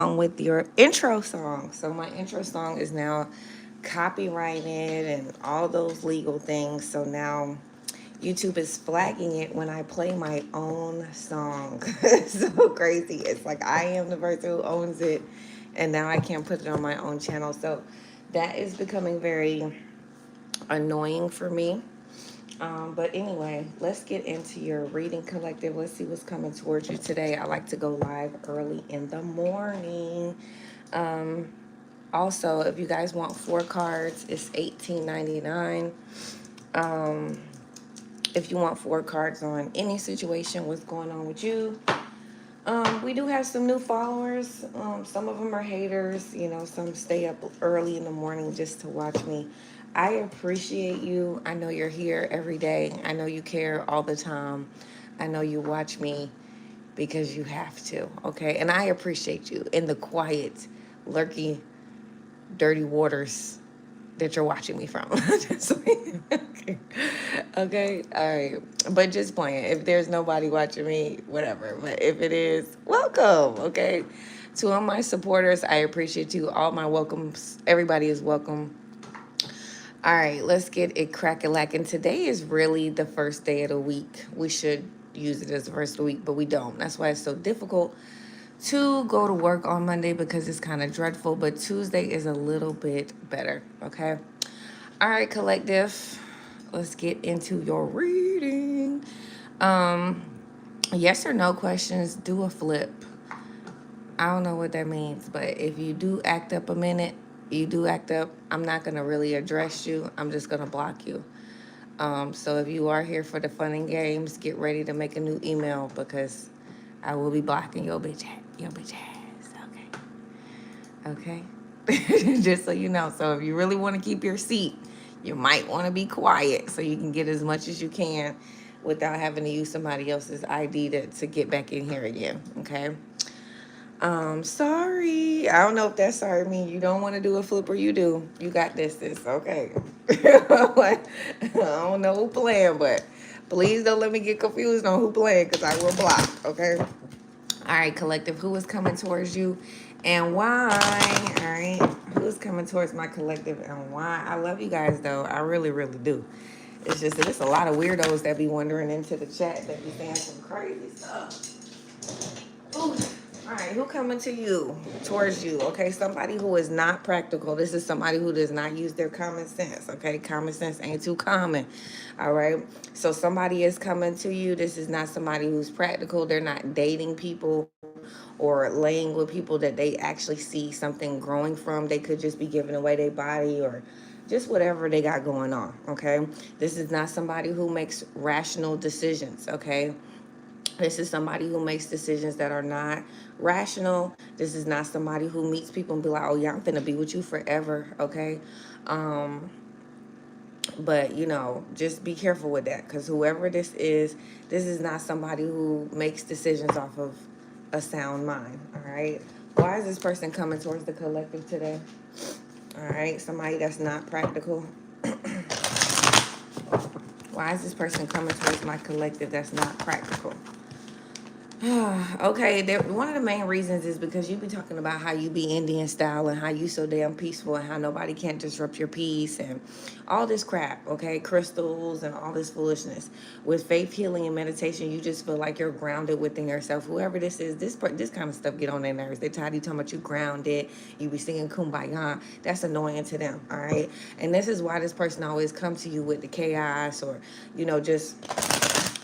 with your intro song. So my intro song is now copyrighted and all those legal things. So now YouTube is flagging it when I play my own song. It's so crazy. It's like I am the person who owns it, and now I can't put it on my own channel. So that is becoming very annoying for me. But anyway, let's get into your reading collective. Let's see what's coming towards you today. I like to go live early in the morning. Um, Also, if you guys want 4 cards, it's $18.99. Um, if you want 4 cards on any situation, what's going on with you. We do have some new followers. Some of them are haters. You know, some stay up early in the morning just to watch me. I appreciate you. I know you're here every day. I know you care all the time. I know you watch me because you have to, okay? And I appreciate you in the quiet, lurky, dirty waters that you're watching me from. Okay. Okay. All right. But just playing. If there's nobody watching me, whatever. But if it is, welcome. Okay. To all my supporters, I appreciate you. All my welcomes. Everybody is welcome. All right. Let's get it crack-a-lackin'. Today is really the first day of the week. We should use it as the first of the week, but we don't. That's why it's so difficult to go to work on Monday because it's kind of dreadful, but Tuesday is a little bit better, okay? All right, collective, let's get into your reading. Um, yes or no questions, do a flip. I don't know what that means, but if you do act up a minute, you do act up, I'm not going to really address you. I'm just going to block you. So if you are here for the fun and games, get ready to make a new email because I will be blocking your bitch ass. Okay. Okay. Just so you know. So if you really want to keep your seat, you might want to be quiet so you can get as much as you can without having to use somebody else's ID to get back in here again. Okay. Sorry. I don't know if that sorry means you don't want to do a flip or you do. You got this, sis. Okay. I don't know who playing, but please don't let me get confused on who playing because I will block. Okay. All right, collective. Who is coming towards you and why? All right. Who is coming towards my collective and why? I love you guys, though. I really, really do. It's just that it's a lot of weirdos that be wandering into the chat that be saying some crazy stuff. Ooh. All right, who coming to you, towards you? Okay, somebody who is not practical. This is somebody who does not use their common sense. Okay, common sense ain't too common. All right, so somebody is coming to you. This is not somebody who's practical. They're not dating people or laying with people that they actually see something growing from. They could just be giving away their body or just whatever they got going on. Okay, this is not somebody who makes rational decisions. Okay, this is somebody who makes decisions that are not rational. This is not somebody who meets people and be like, oh, yeah, I'm finna be with you forever, okay? Um, but, you know, just be careful with that because whoever this is not somebody who makes decisions off of a sound mind, all right? Why is this person coming towards the collective today? All right, somebody that's not practical. Why is this person coming towards my collective that's not practical? Okay, one of the main reasons is because you be talking about how you be Indian style and how you so damn peaceful and how nobody can't disrupt your peace and all this crap, okay? Crystals and all this foolishness. With faith, healing, and meditation, you just feel like you're grounded within yourself. Whoever this is, this kind of stuff get on their nerves. They tired of you talking about you grounded, you be singing kumbaya. That's annoying to them, all right? And this is why this person always comes to you with the chaos or, you know, just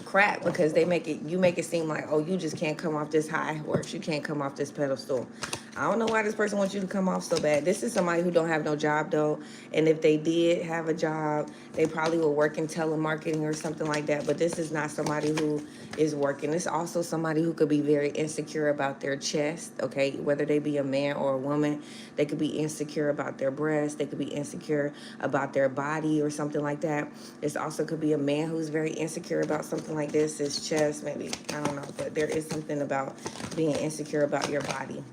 crap because you make it seem like, oh, you just can't come off this high horse, you can't come off this pedestal. I don't know why this person wants you to come off so bad. This is somebody who don't have no job though, and if they did have a job, they probably would work in telemarketing or something like that. But this is not somebody who is working. It's also somebody who could be very insecure about their chest, okay? Whether they be a man or a woman, they could be insecure about their breast, they could be insecure about their body or something like that. This also could be a man who's very insecure about something like this, his chest, maybe, I don't know, but there is something about being insecure about your body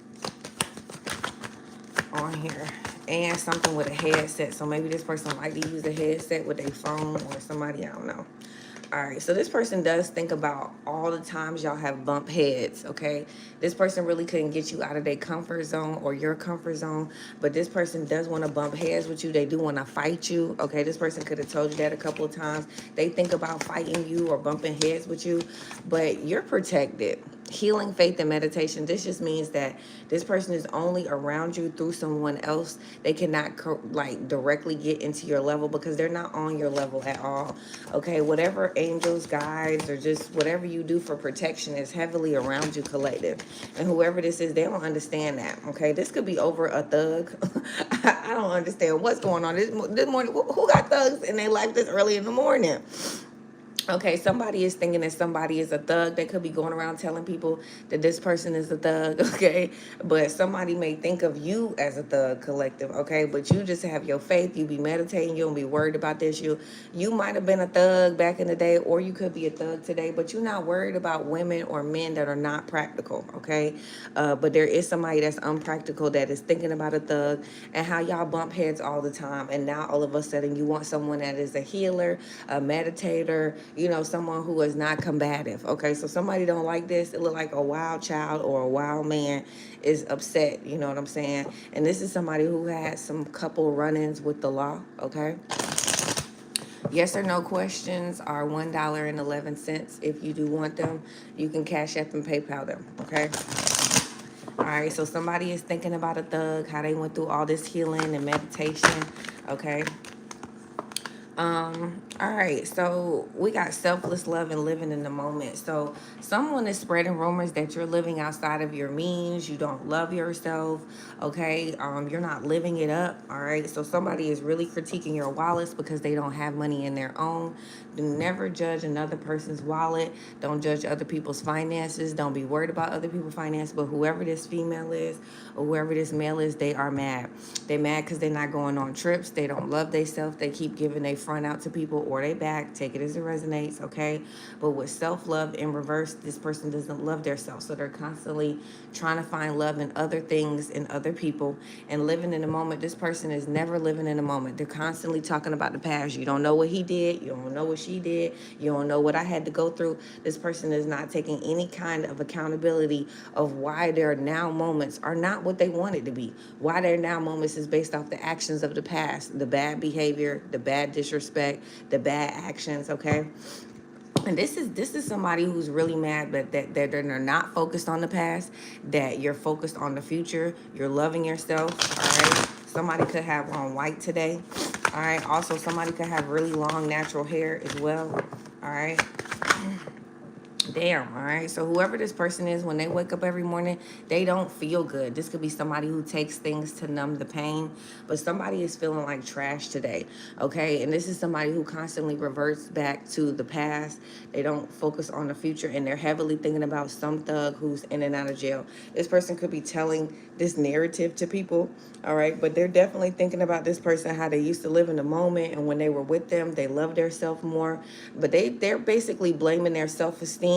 on here. And something with a headset. So maybe this person like to use a headset with their phone or somebody, I don't know. All right, so this person does think about all the times y'all have bumped heads, okay? This person really couldn't get you out of their comfort zone or your comfort zone, but this person does want to bump heads with you. They do want to fight you, okay? This person could have told you that a couple of times. They think about fighting you or bumping heads with you, but you're protected. Healing, faith, and meditation. This just means that this person is only around you through someone else. They cannot like directly get into your level because they're not on your level at all. Okay, whatever angels, guides, or just whatever you do for protection is heavily around you, collective. And whoever this is, they don't understand that. Okay, this could be over a thug. I don't understand what's going on this morning. Who got thugs in their life this early in the morning? Okay, somebody is thinking that somebody is a thug. They could be going around telling people that this person is a thug, okay? But somebody may think of you as a thug, collective, okay? But you just have your faith. You be meditating. You don't be worried about this. You might have been a thug back in the day, or you could be a thug today, but you're not worried about women or men that are not practical, okay? But there is somebody that's unpractical that is thinking about a thug and how y'all bump heads all the time. And now all of a sudden you want someone that is a healer, a meditator, someone who is not combative. Okay, so somebody don't like this. It look like a wild child or a wild man is upset. You know what I'm saying? And this is somebody who had some couple run-ins with the law. Okay. Yes or no questions are $1.11. If you do want them, you can Cash App and PayPal them. Okay. All right. So somebody is thinking about a thug, how they went through all this healing and meditation. Okay. All right, so we got selfless love and living in the moment. So someone is spreading rumors that you're living outside of your means, you don't love yourself, okay? You're not living it up, all right? So somebody is really critiquing your wallets because they don't have money in their own. Do never judge another person's wallet. Don't judge other people's finances. Don't be worried about other people's finances. But whoever this female is or whoever this male is, they are mad. They mad because they're not going on trips. They don't love themselves. They keep giving their front out to people or they back. Take it as it resonates, okay? But with self-love in reverse, this person doesn't love themselves. So they're constantly trying to find love in other things, in other people, and living in the moment. This person is never living in the moment. They're constantly talking about the past. You don't know what he did. You don't know what she did. You don't know what I had to go through. This person is not taking any kind of accountability of why their now moments are not what they wanted to be. Why their now moments is based off the actions of the past, the bad behavior, the bad disrespect, the bad actions, okay? And this is somebody who's really mad, but that they're not focused on the past, that you're focused on the future, you're loving yourself, all right? Somebody could have on white today, all right? Also, somebody could have really long natural hair as well, all right? Damn, all right? So whoever this person is, when they wake up every morning, they don't feel good. This could be somebody who takes things to numb the pain, but somebody is feeling like trash today, okay? And this is somebody who constantly reverts back to the past. They don't focus on the future, and they're heavily thinking about some thug who's in and out of jail. This person could be telling this narrative to people, all right? But they're definitely thinking about this person, how they used to live in the moment, and when they were with them, they loved themselves more. But they're basically blaming their self-esteem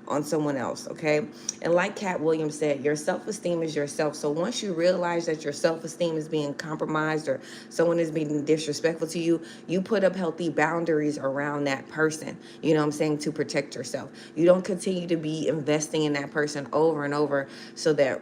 on someone else, okay? And like Cat Williams said, your self-esteem is yourself. So once you realize that your self-esteem is being compromised or someone is being disrespectful to you, you put up healthy boundaries around that person, you know what I'm saying, to protect yourself. You don't continue to be investing in that person over and over so that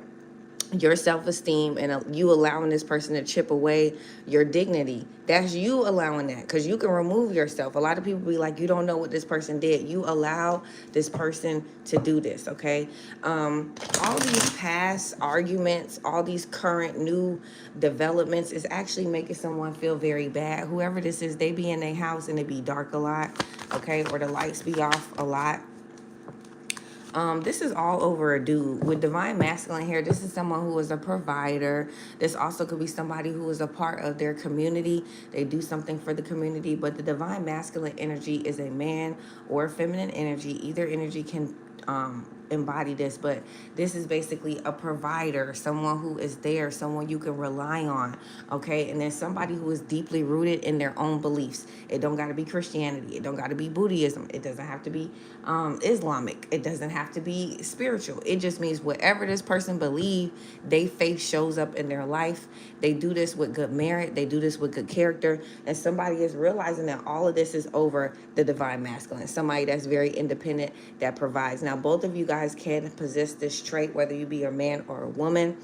your self-esteem and you allowing this person to chip away your dignity. That's you allowing that, because you can remove yourself. A lot of people be like, you don't know what this person did. You allow this person to do this, okay? All these past arguments, all these current new developments is actually making someone feel very bad. Whoever this is, they be in their house and it be dark a lot, okay? Or the lights be off a lot. This is all over a dude with divine masculine here. This is someone who is a provider. This also could be somebody who is a part of their community. They do something for the community, but the divine masculine energy is a man or feminine energy. Either energy can embody this, but this is basically a provider, someone who is there, someone you can rely on, okay? And then somebody who is deeply rooted in their own beliefs. It don't got to be Christianity. It don't got to be Buddhism. It doesn't have to be Islamic. It doesn't have to be spiritual. It just means whatever this person believes, they faith shows up in their life. They do this with good merit. They do this with good character. And somebody is realizing that all of this is over the divine masculine. Somebody that's very independent, that provides. Now, both of you guys can possess this trait, whether you be a man or a woman.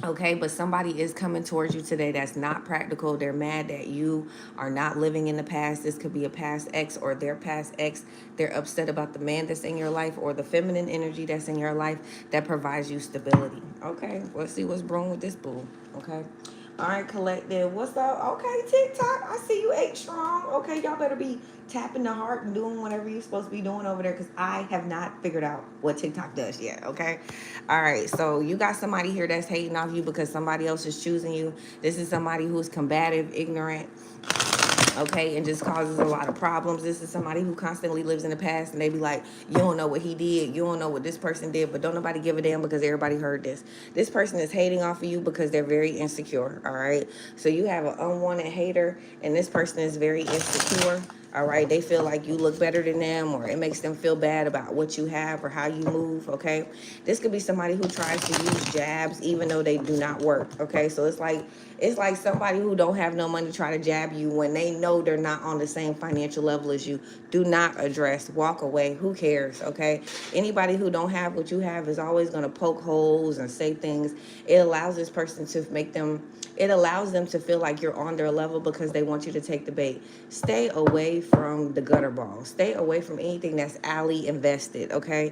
Okay, but somebody is coming towards you today that's not practical. They're mad that you are not living in the past. This could be a past ex or their past ex. They're upset about the man that's in your life or the feminine energy that's in your life that provides you stability. Okay, let's see what's wrong with this boo. Okay. All right, collective. What's up? Okay, TikTok. I see you 8 strong. Okay, y'all better be tapping the heart and doing whatever you're supposed to be doing over there, because I have not figured out what TikTok does yet, okay? All right, so you got somebody here that's hating off you because somebody else is choosing you. This is somebody who's combative, ignorant, okay, and just causes a lot of problems. This is somebody who constantly lives in the past, and they be like, you don't know what he did, you don't know what this person did, but don't nobody give a damn because everybody heard this. This person is hating off of you because they're very insecure, all right? So you have an unwanted hater, and this person is very insecure. All right, they feel like you look better than them, or it makes them feel bad about what you have or how you move, okay? This could be somebody who tries to use jabs even though they do not work, okay? So it's like somebody who don't have no money try to jab you when they know they're not on the same financial level as you. Do not address, walk away, who cares, okay? Anybody who don't have what you have is always gonna poke holes and say things. It allows this person to it allows them to feel like you're on their level because they want you to take the bait. Stay away from the gutter ball. Stay away from anything that's alley invested, okay?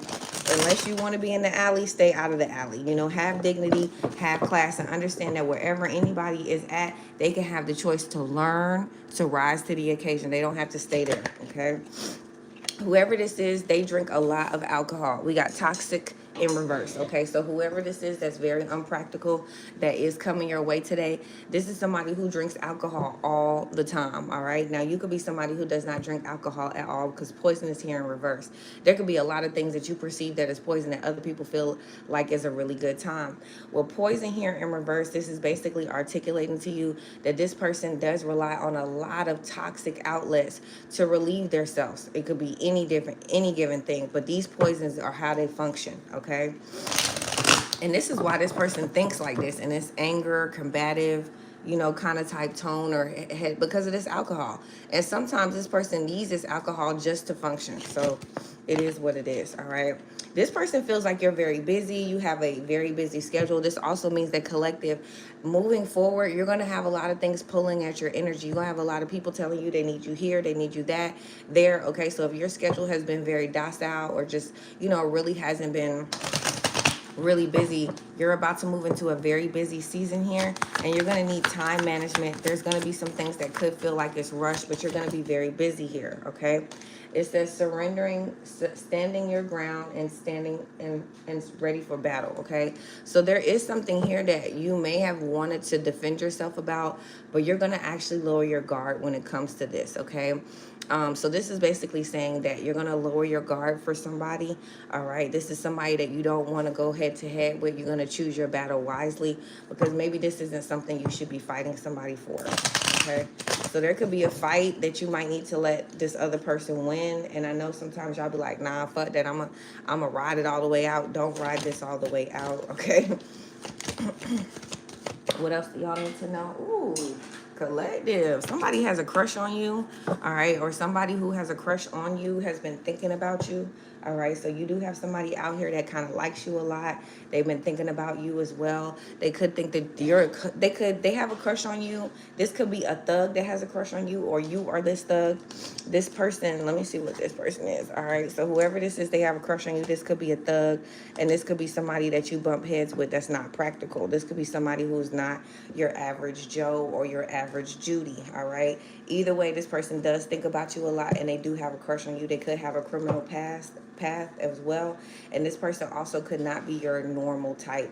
Unless you want to be in the alley, stay out of the alley. You know, have dignity, have class, and understand that wherever anybody is at, they can have the choice to learn, to rise to the occasion. They don't have to stay there, okay? Whoever this is, they drink a lot of alcohol. We got toxic in reverse, okay? So whoever this is that's very unpractical, that is coming your way today, this is somebody who drinks alcohol all the time, all right? Now, you could be somebody who does not drink alcohol at all because poison is here in reverse. There could be a lot of things that you perceive that is poison that other people feel like is a really good time. Well, poison here in reverse, this is basically articulating to you that this person does rely on a lot of toxic outlets to relieve themselves. It could be any given thing, but these poisons are how they function, okay? And this is why this person thinks like this, and it's anger, combative, you know, kind of type tone or head because of this alcohol. And sometimes this person needs this alcohol just to function. So it is what it is, all right? This person feels like you're very busy. You have a very busy schedule. This also means that collective, moving forward, you're going to have a lot of things pulling at your energy. You're going to have a lot of people telling you they need you here, they need you there, okay? So if your schedule has been very docile or just, you know, really hasn't been really busy, you're about to move into a very busy season here, and you're going to need time management. There's going to be some things that could feel like it's rushed, but you're going to be very busy here, okay? It says surrendering, standing your ground, and standing and ready for battle, okay? So there is something here that you may have wanted to defend yourself about, but you're going to actually lower your guard when it comes to this, okay? So this is basically saying that you're going to lower your guard for somebody, all right? This is somebody that you don't want to go head to head with. You're going to choose your battle wisely because maybe this isn't something you should be fighting somebody for, okay? So there could be a fight that you might need to let this other person win. And I know sometimes y'all be like, nah, fuck that. I'm a ride it all the way out. Don't ride this all the way out, okay? What else do y'all need to know? Ooh, collective. Somebody has a crush on you, all right? Or somebody who has a crush on you has been thinking about you, all right? So you do have somebody out here that kind of likes you a lot. They've been thinking about you as well. They could think that they have a crush on you. This could be a thug that has a crush on you, or you are this thug. This person, let me see what this person is, all right? So whoever this is, they have a crush on you. This could be a thug, and this could be somebody that you bump heads with that's not practical. This could be somebody who's not your average Joe or your average Judy, all right? Either way, this person does think about you a lot, and they do have a crush on you. They could have a criminal path as well, and this person also could not be your normal type.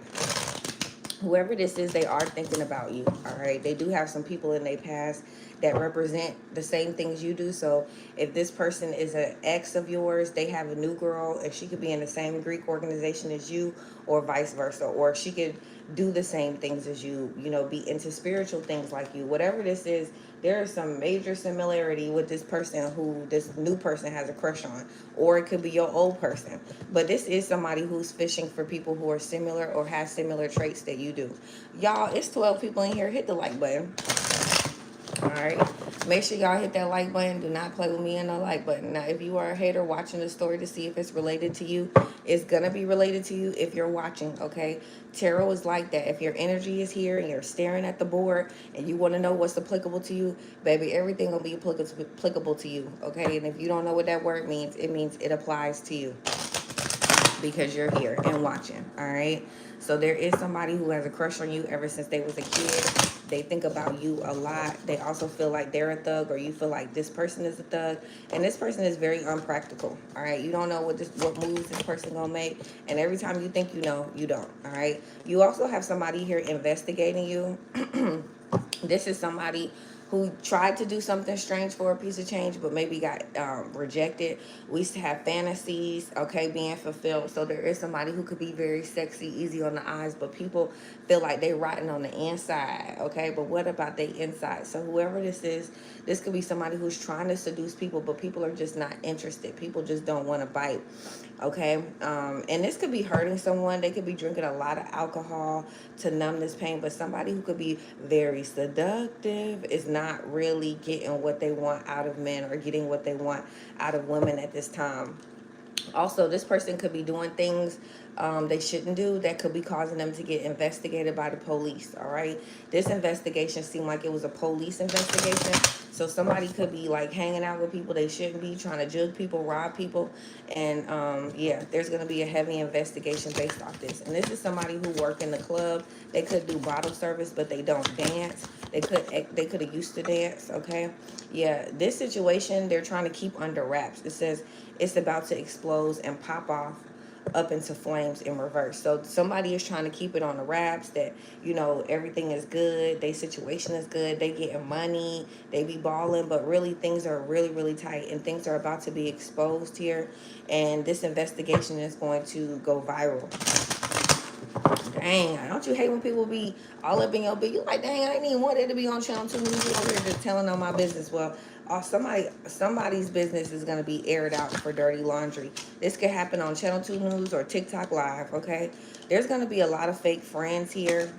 whoever this is, they are thinking about you. All right, they do have some people in their past that represent the same things you do. So if this person is an ex of yours, they have a new girl, and she could be in the same Greek organization as you, or vice versa, or she could do the same things as you, you know, be into spiritual things like you. Whatever this is, there is some major similarity with this person who this new person has a crush on, or it could be your old person. But this is somebody who's fishing for people who are similar or have similar traits that you do. Y'all, it's 12 people in here. Hit the like button. All right, make sure y'all hit that like button. Do not play with me and the like button. Now, if you are a hater watching the story to see if it's related to you, it's gonna be related to you if you're watching. Okay, tarot is like that. If your energy is here and you're staring at the board and you want to know what's applicable to you, baby, everything will be applicable to you. Okay, and if you don't know what that word means, it means it applies to you because you're here and watching. All right, so there is somebody who has a crush on you ever since they was a kid. They think about you a lot. They also feel like they're a thug, or you feel like this person is a thug, and this person is very unpractical. All right, you don't know what moves this person gonna make, and every time you think you know, you don't. All right, you also have somebody here investigating you. This is somebody who tried to do something strange for a piece of change, but maybe got rejected. We used to have fantasies, okay, being fulfilled. So there is somebody who could be very sexy, easy on the eyes, but people feel like they rotten on the inside, okay? But what about the inside? So whoever this is, this could be somebody who's trying to seduce people, but people are just not interested. People just don't want to bite, okay? And this could be hurting someone. They could be drinking a lot of alcohol to numb this pain, but somebody who could be very seductive is not really getting what they want out of men or getting what they want out of women at this time. Also, this person could be doing things they shouldn't do that could be causing them to get investigated by the police. All right, this investigation seemed like it was a police investigation, so somebody could be like hanging out with people they shouldn't be, trying to jug people, rob people, and yeah, there's going to be a heavy investigation based off this. And this is somebody who work in the club. They could do bottle service, but they don't dance. They could have used to dance. Okay, yeah, this situation they're trying to keep under wraps. It says it's about to explode and pop off up into flames in reverse. So somebody is trying to keep it on the wraps that, you know, everything is good, their situation is good, they getting money, they be balling, but really things are really, really tight and things are about to be exposed here. And this investigation is going to go viral. Dang, don't you hate when people be all up in your business? You like, dang, I didn't even want it to be on Channel 2 News. You over here just telling on my business. Well, somebody's business is going to be aired out for dirty laundry. This could happen on Channel 2 News or TikTok Live, okay? There's going to be a lot of fake friends here.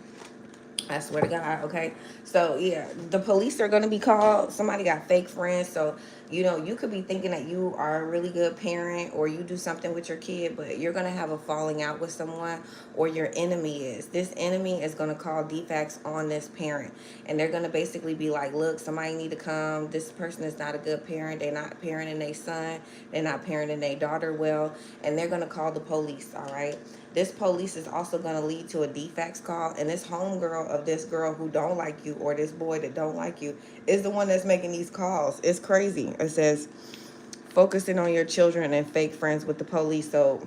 I swear to God, okay? So, yeah, the police are going to be called. Somebody got fake friends. So, you know, you could be thinking that you are a really good parent or you do something with your kid, but you're going to have a falling out with someone, or your enemy is. This enemy is going to call defects on this parent. And they're going to basically be like, look, somebody need to come. This person is not a good parent. They're not parenting their son. They're not parenting their daughter well. And they're going to call the police, all right? This police is also going to lead to a defects call, and this homegirl of this girl who don't like you, or this boy that don't like you, is the one that's making these calls. It's crazy. It says, focusing on your children and fake friends with the police. So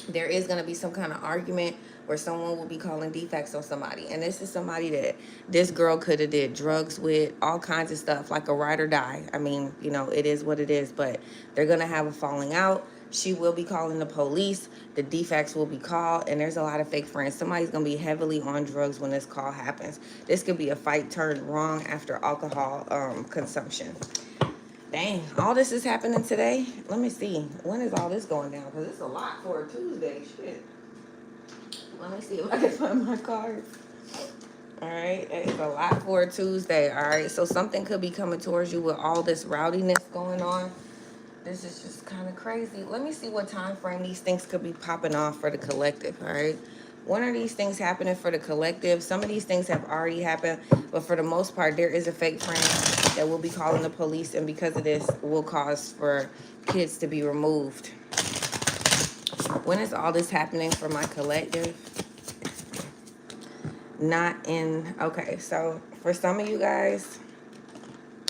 there is going to be some kind of argument where someone will be calling defects on somebody. And this is somebody that this girl could have did drugs with, all kinds of stuff, like a ride or die. I mean, you know, it is what it is, but they're going to have a falling out. She will be calling the police. The defects will be called, and there's a lot of fake friends. Somebody's going to be heavily on drugs when this call happens. This could be a fight turned wrong after alcohol consumption. Dang, all this is happening today? Let me see. When is all this going down? Because it's a lot for a Tuesday. Shit. Let me see if I can find my cards. All right, it's a lot for a Tuesday. All right, so something could be coming towards you with all this rowdiness going on. This is just kind of crazy. Let me see what time frame these things could be popping off for the collective, all right? When are these things happening for the collective? Some of these things have already happened, but for the most part, there is a fake friend that will be calling the police, and because of this, will cause for kids to be removed. When is all this happening for my collective? Not in, okay, so for some of you guys,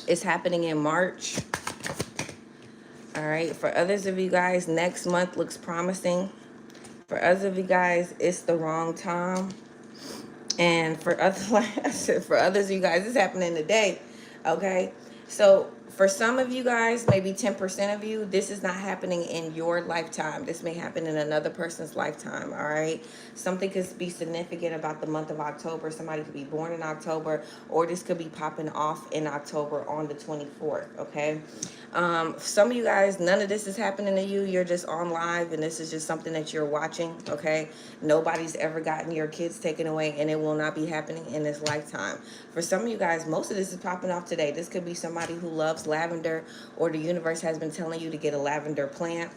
it's happening in March. All right, for others of you guys, next month looks promising. For others of you guys, it's the wrong time. And for others, like I said, for others of you guys, it's happening today. Okay. So for some of you guys, maybe 10% of you, this is not happening in your lifetime. This may happen in another person's lifetime. All right. Something could be significant about the month of October. Somebody could be born in October, or this could be popping off in October on the 24th. Okay. Some of you guys, none of this is happening to you. You're just on live, and this is just something that you're watching. Okay. Nobody's ever gotten your kids taken away, and it will not be happening in this lifetime. For some of you guys, most of this is popping off today. This could be somebody who loves lavender, or the universe has been telling you to get a lavender plant.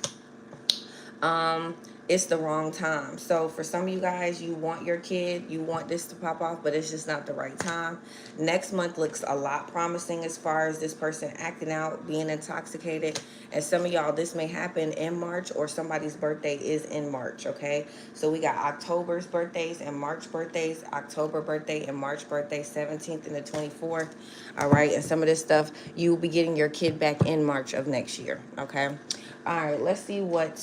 It's the wrong time. So for some of you guys, you want your kid, you want this to pop off, but it's just not the right time. Next month looks a lot promising as far as this person acting out, being intoxicated. And some of y'all, this may happen in March, or somebody's birthday is in March, okay? So we got October's birthdays and March birthdays, October birthday and March birthday, 17th and the 24th. All right, and some of this stuff, you'll be getting your kid back in March of next year, okay? All right, let's see what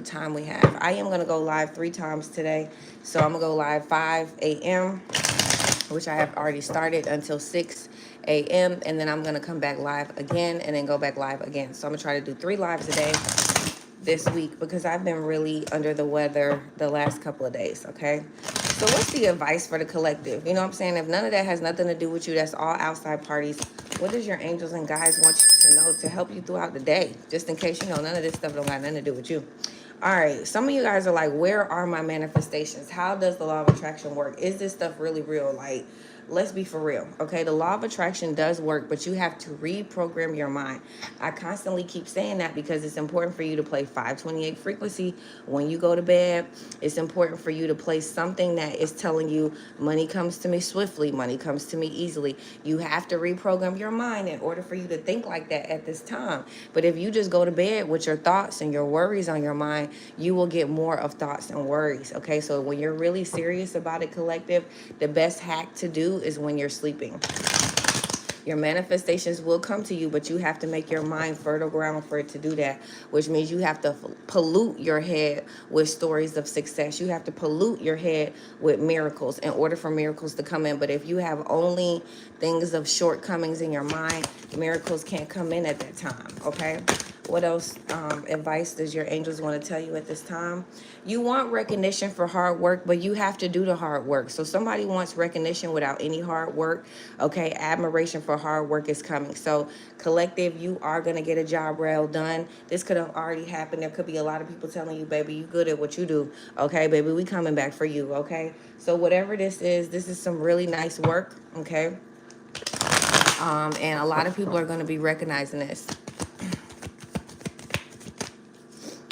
time we have. I am gonna go live 3 times today. So I'm gonna go live 5 a.m., which I have already started, until 6 a.m. And then I'm gonna come back live again and then go back live again. So I'm gonna try to do 3 lives a day this week, because I've been really under the weather the last couple of days, okay? So what's the advice for the collective? You know what I'm saying? If none of that has nothing to do with you, that's all outside parties, what does your angels and guides want you to know to help you throughout the day? Just in case, you know, none of this stuff don't got nothing to do with you. All right, some of you guys are like, where are my manifestations? How does the law of attraction work? Is this stuff really real? Like, let's be for real, okay? The law of attraction does work, but you have to reprogram your mind. I constantly keep saying that because it's important for you to play 528 frequency when you go to bed. It's important for you to play something that is telling you money comes to me swiftly, money comes to me easily. You have to reprogram your mind in order for you to think like that at this time. But if you just go to bed with your thoughts and your worries on your mind, you will get more of thoughts and worries, okay? So when you're really serious about it, collective, the best hack to do is when you're sleeping. Your manifestations will come to you, but you have to make your mind fertile ground for it to do that, which means you have to pollute your head with stories of success. You have to pollute your head with miracles in order for miracles to come in. But if you have only things of shortcomings in your mind, miracles can't come in at that time, okay? What else advice does your angels want to tell you at this time? You want recognition for hard work, but you have to do the hard work. So somebody wants recognition without any hard work. Okay, admiration for hard work is coming. So collective, you are going to get a job well done. This could have already happened. There could be a lot of people telling you, baby, you good at what you do. Okay, baby, we coming back for you. Okay, so whatever this is some really nice work. Okay, and a lot of people are going to be recognizing this.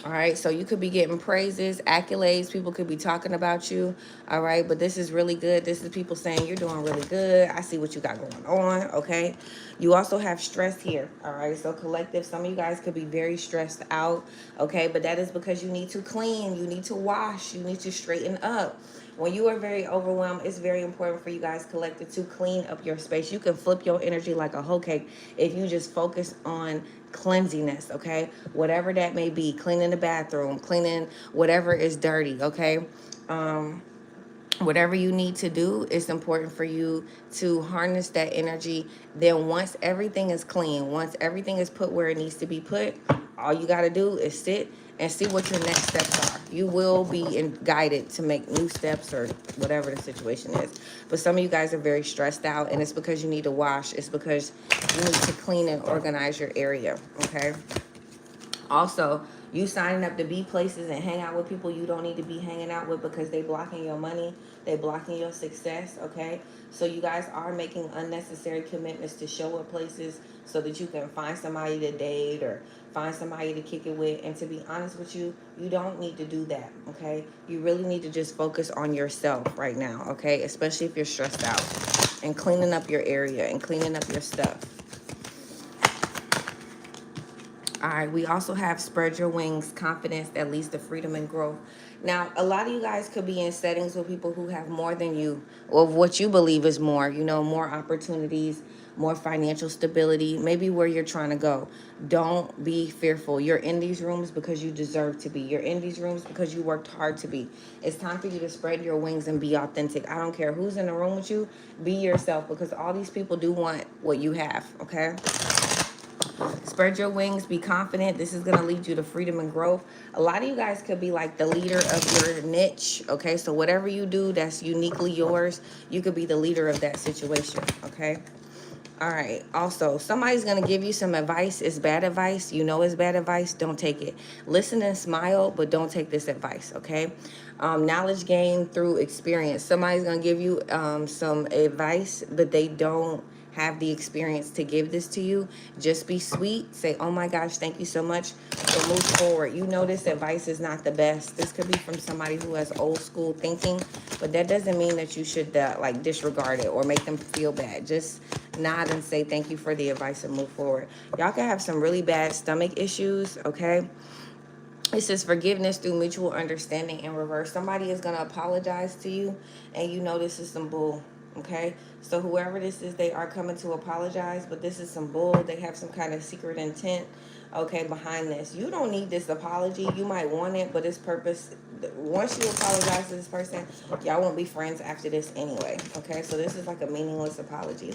All right, so you could be getting praises, accolades. People could be talking about you. All right, but this is really good. This is people saying you're doing really good. I see what you got going on. Okay, you also have stress here. All right, so collective, some of you guys could be very stressed out. Okay, but that is because you need to clean, you need to wash, you need to straighten up. When you are very overwhelmed, it's very important for you guys collective to clean up your space. You can flip your energy like a whole cake if you just focus on cleansiness, okay? Whatever that may be, cleaning the bathroom, cleaning whatever is dirty, okay? Whatever you need to do, it's important for you to harness that energy. Then once everything is clean, once everything is put where it needs to be put, all you got to do is sit and see what your next steps are. You will be guided to make new steps or whatever the situation is. But some of you guys are very stressed out, and it's because you need to wash. It's because you need to clean and organize your area, okay? Also, you signing up to be places and hang out with people you don't need to be hanging out with because they blocking your money, they blocking your success, okay? So you guys are making unnecessary commitments to show up places so that you can find somebody to date or find somebody to kick it with. And to be honest with you, you don't need to do that, okay? You really need to just focus on yourself right now, okay? Especially if you're stressed out, and cleaning up your area and cleaning up your stuff. All right, we also have spread your wings, confidence that leads to freedom and growth. Now, a lot of you guys could be in settings with people who have more than you, or what you believe is more, you know, more opportunities, more financial stability, maybe where you're trying to go. Don't be fearful. You're in these rooms because you deserve to be. You're in these rooms because you worked hard to be. It's time for you to spread your wings and be authentic. I don't care who's in the room with you, be yourself, because all these people do want what you have, okay? Spread your wings, be confident. This is going to lead you to freedom and growth. A lot of you guys could be like the leader of your niche, okay? So whatever you do that's uniquely yours, you could be the leader of that situation, okay? All right. Also, somebody's going to give you some advice. It's bad advice. You know it's bad advice. Don't take it. Listen and smile, but don't take this advice, okay? Knowledge gained through experience. Somebody's going to give you some advice, but they don't have the experience to give this to you. Just be sweet. Say, oh my gosh, thank you so much. So move forward. You know this advice is not the best. This could be from somebody who has old school thinking, but that doesn't mean that you should like disregard it or make them feel bad. Just nod and say thank you for the advice and move forward. Y'all can have some really bad stomach issues, okay? It says forgiveness through mutual understanding in reverse. Somebody is going to apologize to you, and you know this is some bull, okay? So whoever this is, they are coming to apologize, but this is some bull. They have some kind of secret intent, okay, behind this. You don't need this apology. You might want it, but its purpose, once you apologize to this person, y'all won't be friends after this anyway, okay? So this is like a meaningless apology.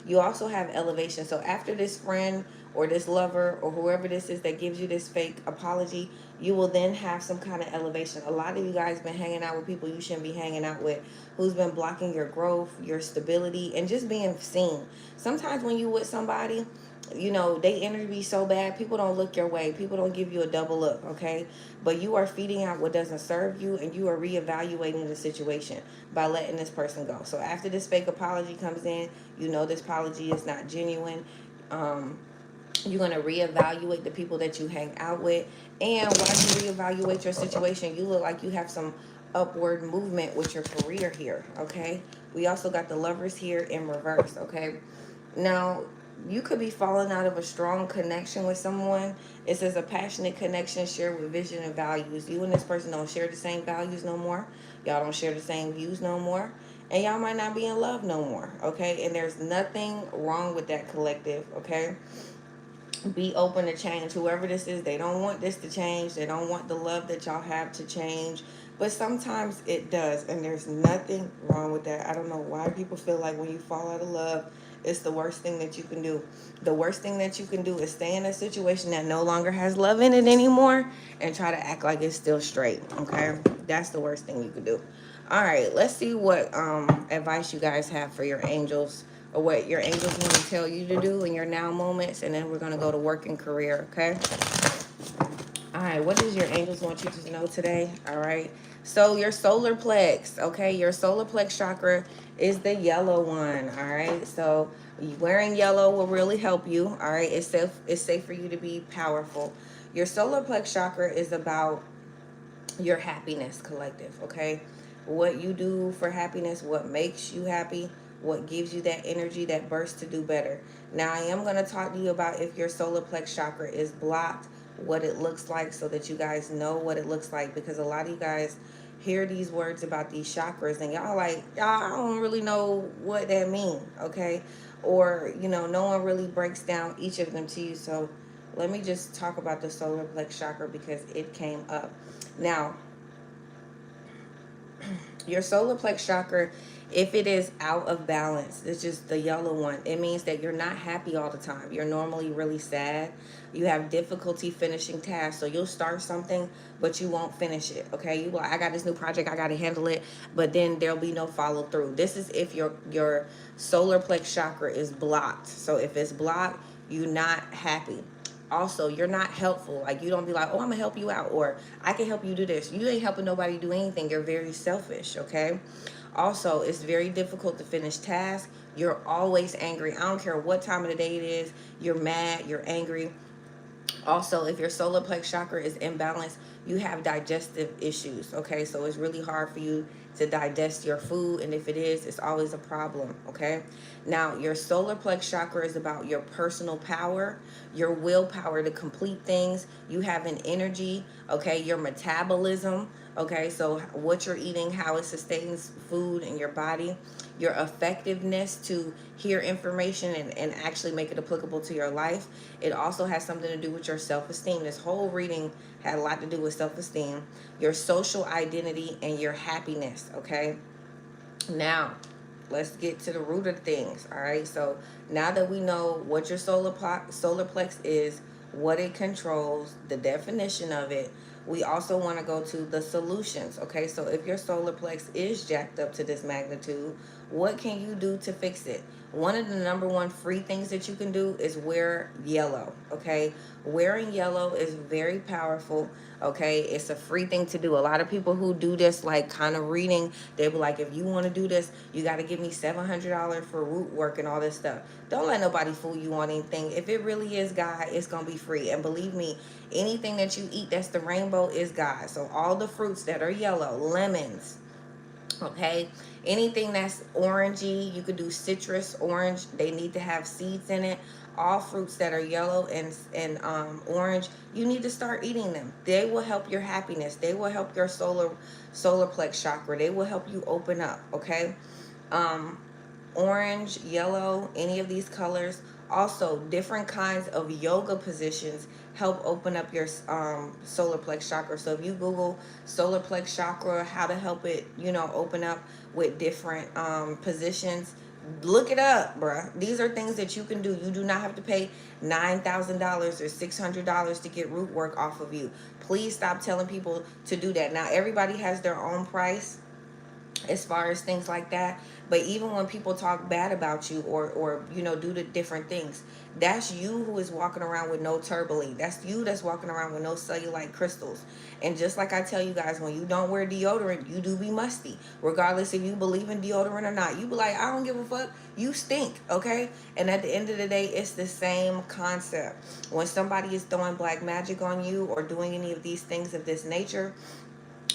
You also have elevation. So after this friend or this lover or whoever this is that gives you this fake apology, you will then have some kind of elevation. A lot of you guys been hanging out with people you shouldn't be hanging out with, who's been blocking your growth, your stability, and just being seen. Sometimes when you with somebody, you know, they energy be so bad, people don't look your way. People don't give you a double look, okay? But you are feeding out what doesn't serve you, and you are reevaluating the situation by letting this person go. So after this fake apology comes in, you know this apology is not genuine. You're going to reevaluate the people that you hang out with. And while you reevaluate your situation, you look like you have some upward movement with your career here, okay? We also got the lovers here in reverse, okay? Now, you could be falling out of a strong connection with someone. It says a passionate connection shared with vision and values. You and this person don't share the same values no more. Y'all don't share the same views no more. And y'all might not be in love no more, okay? And there's nothing wrong with that, collective, okay? Be open to change. Whoever this is, they don't want this to change. They don't want the love that y'all have to change. But sometimes it does, and there's nothing wrong with that. I don't know why people feel like when you fall out of love, it's the worst thing that you can do. The worst thing that you can do is stay in a situation that no longer has love in it anymore and try to act like it's still straight, okay? That's the worst thing you could do. All right, let's see what advice you guys have for your angels, or what your angels want to tell you to do in your now moments, and then we're going to go to work and career, okay? All right, what does your angels want you to know today? All right, so your solar plex, okay? Your solar plex chakra is the yellow one, all right? So wearing yellow will really help you, all right? It's safe for you to be powerful. Your solar plex chakra is about your happiness, collective, okay? What you do for happiness, what makes you happy, what gives you that energy, that burst to do better. Now, I am going to talk to you about if your solar plex chakra is blocked, what it looks like, so that you guys know what it looks like, because a lot of you guys hear these words about these chakras and y'all like, y'all, I don't really know what that means, okay? Or, you know, no one really breaks down each of them to you. So let me just talk about the solar plex chakra because it came up. Now, your solar plex chakra, if it is out of balance, it's just the yellow one, it means that you're not happy all the time. You're normally really sad. You have difficulty finishing tasks. So you'll start something, but you won't finish it, okay? You like, I got this new project, I got to handle it, but then there'll be no follow through. This is if your solar plex chakra is blocked. So if it's blocked, you're not happy. Also, you're not helpful. Like, you don't be like, oh, I'm gonna help you out, or I can help you do this. You ain't helping nobody do anything. You're very selfish, okay? Also, it's very difficult to finish tasks. You're always angry. I don't care what time of the day it is. You're mad, you're angry. Also, if your solar plex chakra is imbalanced, you have digestive issues, okay? So it's really hard for you to digest your food, and if it is, it's always a problem, okay? Now, your solar plex chakra is about your personal power, your willpower to complete things. You have an energy, okay? Your metabolism, okay? So what you're eating, how it sustains food in your body. your effectiveness to hear information and actually make it applicable to your life. It also has something to do with your self-esteem. This whole reading had a lot to do with self-esteem, your social identity, and your happiness, okay? Now, let's get to the root of things, all right? So now that we know what your solar plex is, what it controls, the definition of it, we also want to go to the solutions, okay? So if your solar plex is jacked up to this magnitude, what can you do to fix it? One of the number one free things that you can do is wear yellow, okay? Wearing yellow is very powerful, okay? It's a free thing to do. A lot of people who do this, like, kind of reading, they be like, if you want to do this, you got to give me $700 for root work and all this stuff. Don't let nobody fool you on anything. If it really is God, it's going to be free. And believe me, anything that you eat that's the rainbow is God. So all the fruits that are yellow, lemons, okay, anything that's orangey, you could do citrus, orange, they need to have seeds in it. All fruits that are yellow and orange, you need to start eating them. They will help your happiness. They will help your solar plex chakra. They will help you open up, okay? Orange, yellow, any of these colors. Also, different kinds of yoga positions help open up your solar plex chakra. So if you Google solar plex chakra, how to help it, open up with different positions, look it up, bruh. These are things that you can do. You do not have to pay $9,000 or $600 to get root work off of you. Please stop telling people to do that. Now, everybody has their own price as far as things like that, but even when people talk bad about you or do the different things, that's you who is walking around with no tourmaline. That's you that's walking around with no cellulite crystals. And just like I tell you guys, when you don't wear deodorant, you do be musty, regardless if you believe in deodorant or not. You be like, I don't give a fuck, you stink, okay? And at the end of the day, it's the same concept. When somebody is throwing black magic on you or doing any of these things of this nature,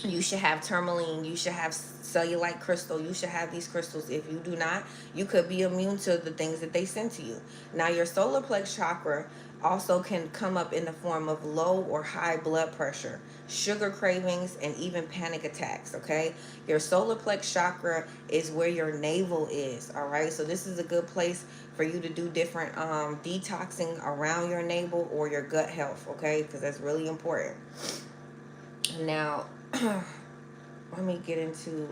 you should have tourmaline, you should have cellulite crystal, you should have these crystals. If you do not, you could be immune to the things that they send to you. Now, your solar plex chakra also can come up in the form of low or high blood pressure, sugar cravings, and even panic attacks, okay? Your solar plex chakra is where your navel is, all right? So this is a good place for you to do different detoxing around your navel or your gut health, okay? Because that's really important. Now, let me get into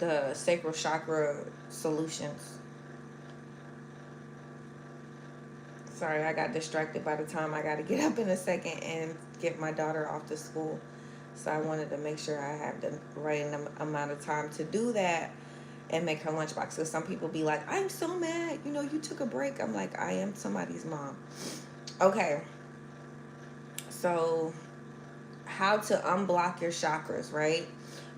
the sacral chakra solutions. Sorry, I got distracted by the time I got to get up in a second and get my daughter off to school. So I wanted to make sure I have the right amount of time to do that and make her lunchbox. Because some people be like, I'm so mad, you took a break. I'm like, I am somebody's mom. Okay. So how to unblock your chakras, right?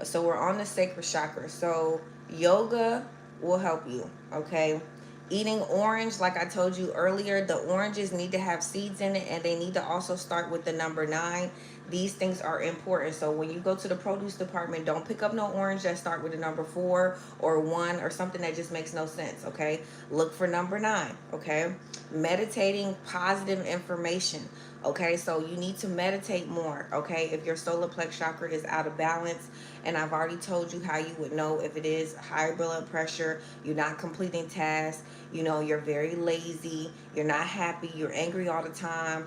So we're on the sacral chakra. So yoga will help you, okay? Eating orange, like I told you earlier, the oranges need to have seeds in it, and they need to also start with the number 9. These things are important. So when you go to the produce department, don't pick up no orange that start with the number 4 or 1 or something that just makes no sense, okay? Look for number 9, okay? Meditating positive information. Okay, so you need to meditate more, okay, if your solar plex chakra is out of balance. And I've already told you how you would know if it is high blood pressure, you're not completing tasks, you're very lazy, you're not happy, you're angry all the time,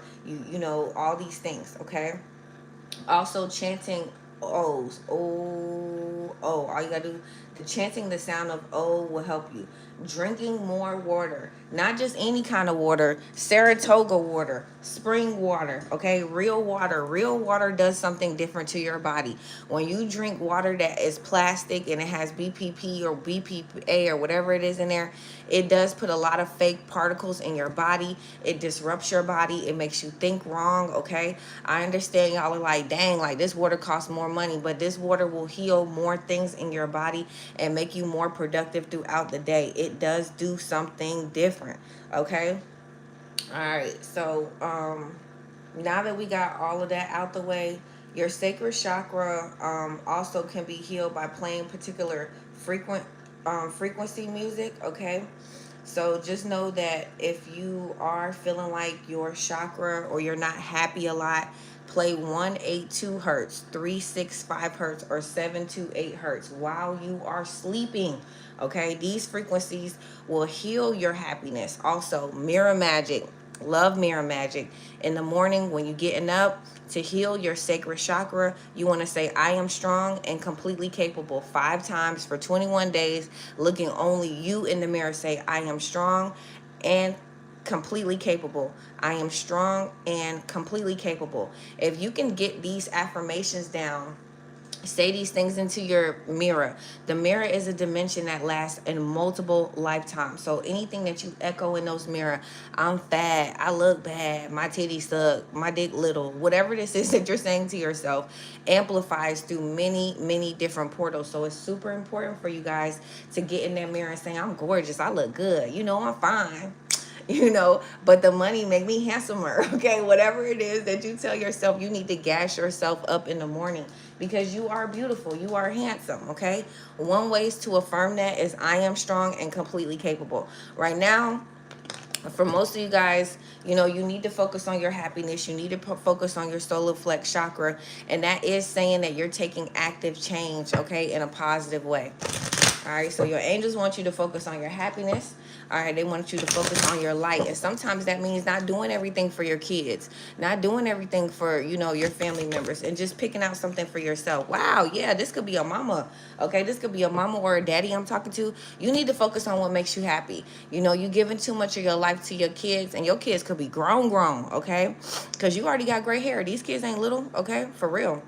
all these things, okay? Also, chanting O's. All you gotta do, chanting the sound of O will help you. Drinking more water, not just any kind of water, Saratoga water, spring water, okay? Real water. Real water does something different to your body. When you drink water that is plastic and it has BPP or BPA or whatever it is in there, it does put a lot of fake particles in your body. It disrupts your body. It makes you think wrong, okay? I understand y'all are like, dang, like this water costs more money, but this water will heal more things in your body and make you more productive throughout the day. It does do something different, okay? All right, so now that we got all of that out the way, your sacral chakra also can be healed by playing particular frequency music, okay? So just know that if you are feeling like your chakra or you're not happy a lot, play 182 hertz, 365 hertz, or 728 hertz while you are sleeping. Okay, these frequencies will heal your happiness. Also, mirror magic. Love mirror magic. In the morning when you're getting up, to heal your sacred chakra, you want to say, I am strong and completely capable 5 times for 21 days, looking only you in the mirror. Say, I am strong and completely capable. I am strong and completely capable. If you can get these affirmations down, say these things into your mirror. The mirror is a dimension that lasts in multiple lifetimes. So anything that you echo in those mirror, I'm fat, I look bad, my titties suck, my dick little, whatever this is that you're saying to yourself, amplifies through many different portals. So it's super important for you guys to get in that mirror and say, I'm gorgeous, I look good, I'm fine. But the money make me handsomer. Okay, whatever it is that you tell yourself, you need to gas yourself up in the morning, because you are beautiful, you are handsome. Okay, one ways to affirm that is, I am strong and completely capable. Right now, for most of you guys, you need to focus on your happiness. You need to focus on your solar flex chakra, and that is saying that you're taking active change, okay, in a positive way. All right, so your angels want you to focus on your happiness. All right, they want you to focus on your light. And sometimes that means not doing everything for your kids, not doing everything for, your family members, and just picking out something for yourself. Wow, yeah, this could be a mama. Okay, this could be a mama or a daddy I'm talking to. You need to focus on what makes you happy. You giving too much of your life to your kids, and your kids could be grown, okay? Because you already got gray hair. These kids ain't little, okay? For real.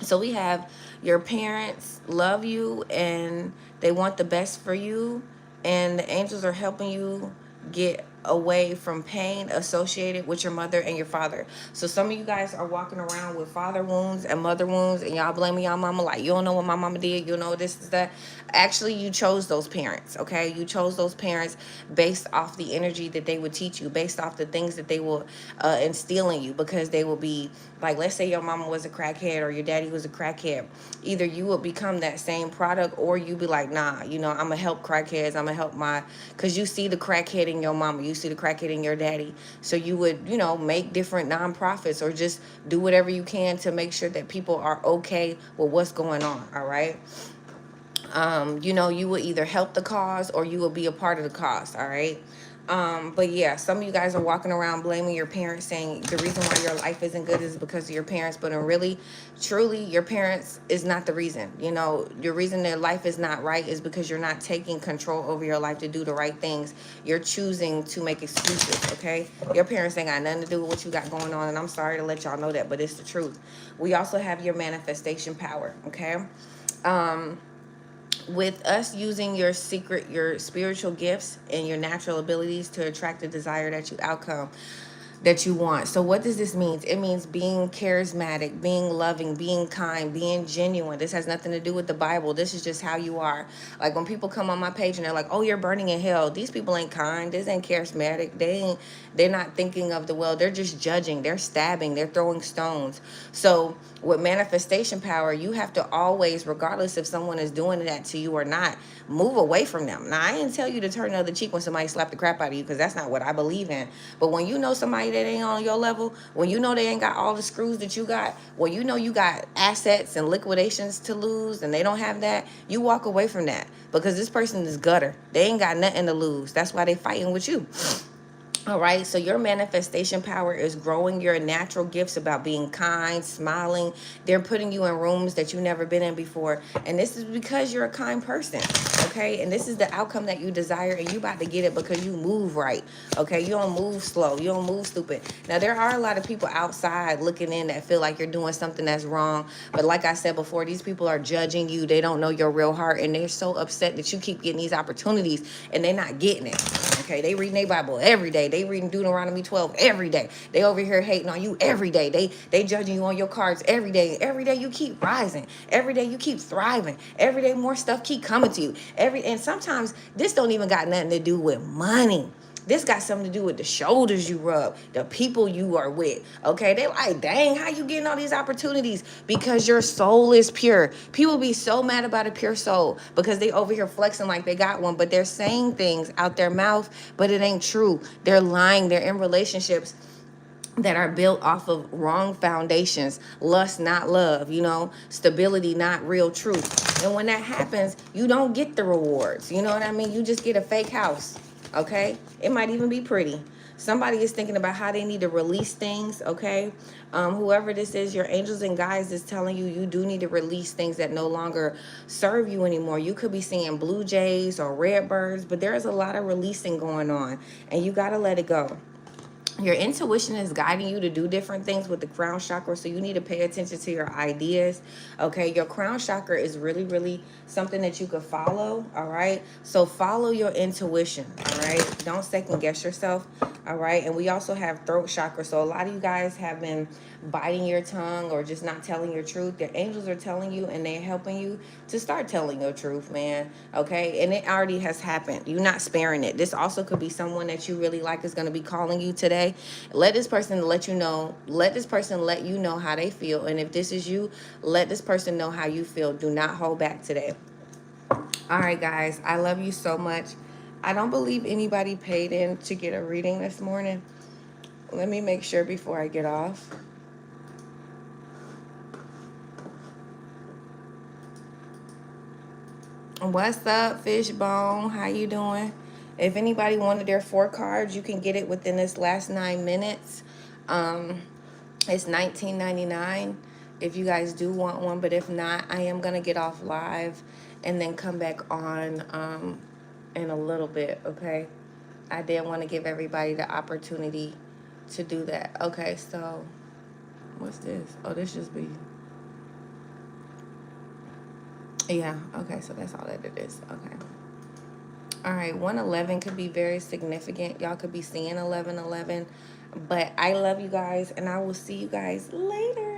So we have, your parents love you and they want the best for you, and the angels are helping you get away from pain associated with your mother and your father. So some of you guys are walking around with father wounds and mother wounds, and y'all blaming y'all mama, like, you don't know what my mama did, this is that. Actually, you chose those parents. Okay, you chose those parents based off the energy that they would teach you, based off the things that they will instill in you, because they will be like, let's say your mama was a crackhead or your daddy was a crackhead. Either you will become that same product, or you be like, nah, I'm gonna help crackheads, I'm gonna help because you see the crackhead in your mama, you see the crackhead in your daddy. So you would, make different nonprofits, or just do whatever you can to make sure that people are okay with what's going on. All right. You will either help the cause or you will be a part of the cause. All right. But yeah, some of you guys are walking around blaming your parents, saying the reason why your life isn't good is because of your parents. But really, truly, your parents is not the reason. Your reason their life is not right is because you're not taking control over your life to do the right things. You're choosing to make excuses, okay? Your parents ain't got nothing to do with what you got going on, and I'm sorry to let y'all know that, but it's the truth. We also have your manifestation power, okay? With us using your spiritual gifts and your natural abilities to attract the desired outcome that you want. So what does this mean? It means being charismatic, being loving, being kind, being genuine. This has nothing to do with the Bible. This is just how you are. Like when people come on my page and they're like, oh, you're burning in hell. These people ain't kind. This ain't charismatic. They're not thinking of the well. They're just judging. They're stabbing. They're throwing stones. So with manifestation power, you have to always, regardless if someone is doing that to you or not, move away from them. Now, I didn't tell you to turn the other cheek when somebody slapped the crap out of you, because that's not what I believe in. But when you know somebody that ain't on your level, when you know they ain't got all the screws that you got, when you know you got assets and liquidations to lose and they don't have that, you walk away from that, because this person is gutter. They ain't got nothing to lose. That's why they fighting with you. All right, so your manifestation power is growing your natural gifts about being kind, smiling. They're putting you in rooms that you've never been in before. And this is because you're a kind person, okay? And this is the outcome that you desire, and you about to get it because you move right, okay? You don't move slow. You don't move stupid. Now, there are a lot of people outside looking in that feel like you're doing something that's wrong. But like I said before, these people are judging you. They don't know your real heart, and they're so upset that you keep getting these opportunities, and they're not getting it. Okay, they reading their Bible every day. They reading Deuteronomy 12 every day. They over here hating on you every day. They judging you on your cards every day. Every day you keep rising. Every day you keep thriving. Every day more stuff keep coming to you. And sometimes this don't even got nothing to do with money. This got something to do with the shoulders you rub, the people you are with. Okay, they like, dang, how you getting all these opportunities? Because your soul is pure. People be so mad about a pure soul because they over here flexing like they got one, but they're saying things out their mouth, but it ain't true. They're lying. They're in relationships that are built off of wrong foundations, lust, not love, you know, stability, not real truth. And when that happens, you don't get the rewards. You know what I mean? You just get a fake house, okay? It might even be pretty. Somebody is thinking about how they need to release things, okay? Whoever this is, your angels and guides is telling you you do need to release things that no longer serve you anymore. You could be seeing blue jays or red birds, but there's a lot of releasing going on, and you got to let it go. Your intuition is guiding you to do different things with the crown chakra, so you need to pay attention to your ideas. Okay, your crown chakra is really, really something that you could follow. All right, so follow your intuition. All right, don't second guess yourself. All right, and we also have throat chakra. So a lot of you guys have been biting your tongue or just not telling your truth. Your angels are telling you, and they're helping you to start telling your truth, man. Okay, and it already has happened. You're not sparing it. This also could be someone that you really like is going to be calling you today. Let this person let you know. Let this person let you know how they feel. And if this is you, let this person know how you feel. Do not hold back today. All right, guys. I love you so much. I don't believe anybody paid in to get a reading this morning. Let me make sure before I get off. What's up, Fishbone? How you doing? If anybody wanted their 4 cards, you can get it within this last 9 minutes. It's $19.99 if you guys do want one, but if not, I am gonna get off live and then come back on in a little bit. Okay, I did want to give everybody the opportunity to do that. Okay, so what's this? Oh, this just be, yeah, okay, so that's all that it is. Okay. All right, 111 could be very significant. Y'all could be seeing 1111. But I love you guys, and I will see you guys later.